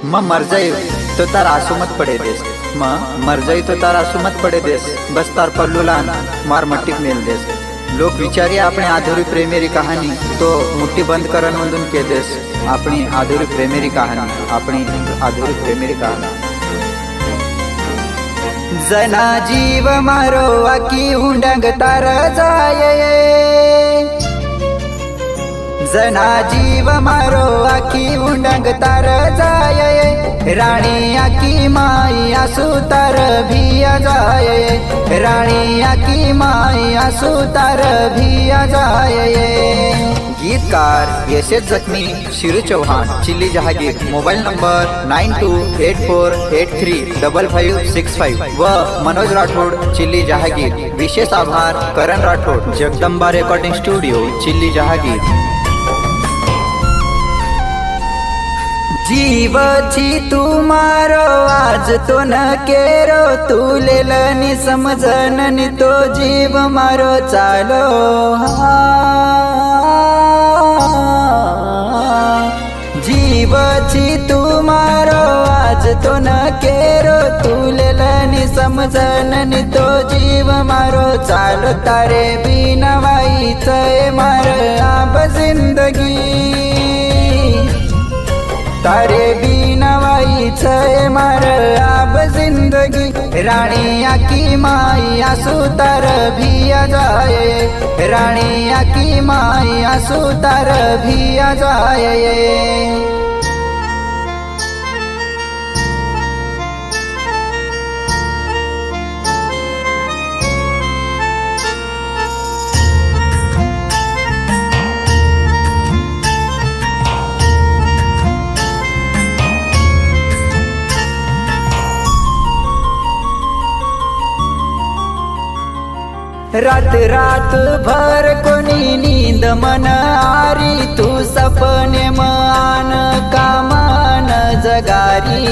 म मर जाई तो तार आंसू मत पड़े देस, मर जाई तो तार आंसू मत पड़े देस, बस तार पल्लू लान मार मट्टी मेल देस। लोग विचारिए अपने अधूरी प्रेमेरी कहानी तो मुट्ठी बंद करन म्हणून के देस, अपनी अधूरी प्रेमेरी कहानी, अपनी अधूरी प्रेमेरी कहानी। जना जीव मारो आकी हुंडंग तार जाये, जना जीव मारो आकी हुंडंग तार जाये, राणी आकी माई आसू तार भिया जाये, राणी आकी माई आसू तार भिया जाये। गीतकार यशेश जखमी, शिरू चौहान, चिल्ली जहागीर। मोबाइल नंबर 9284835565 व मनोज राठोड, चिल्ली जहागीर। विशेष आभार करण राठोड, जगदंबा रेकॉर्डिंग स्टूडियो, चिल्ली जहागीर। जीव छी तुम्हारो आज तो न केरो, तू लेलनी समझननी तो जीव मारो चालो। जीव छी तुम्हारो आज तो न केरो, तू लेलनी समझननी तो जीव मारो चालो। तारे बिना वाईच मार आब जिंदगी, तारे बिना वाईच मार आब जिंदगी। राणी आकी माई आसू तार भिया जाये, राणी आकी माई आसू तार भिया जाये। रात रात भर कोणी नींद मन आरी, तू सपने मान कामान जगारी।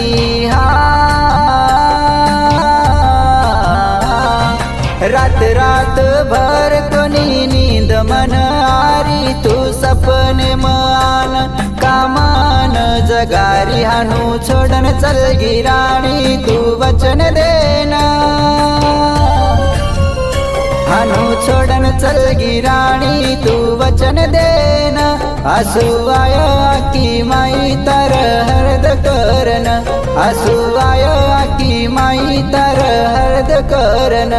रात रात भर कोणी नींद मन आरी, तू सपने मान कामान जगारी। हानू छोडन चलगी राणी तू वचन देना, हानू छोडन चलगी राणी तू वचन देना। आसू आया की माई तार हर्द करन, आसू आया की माई तार हर्द करन।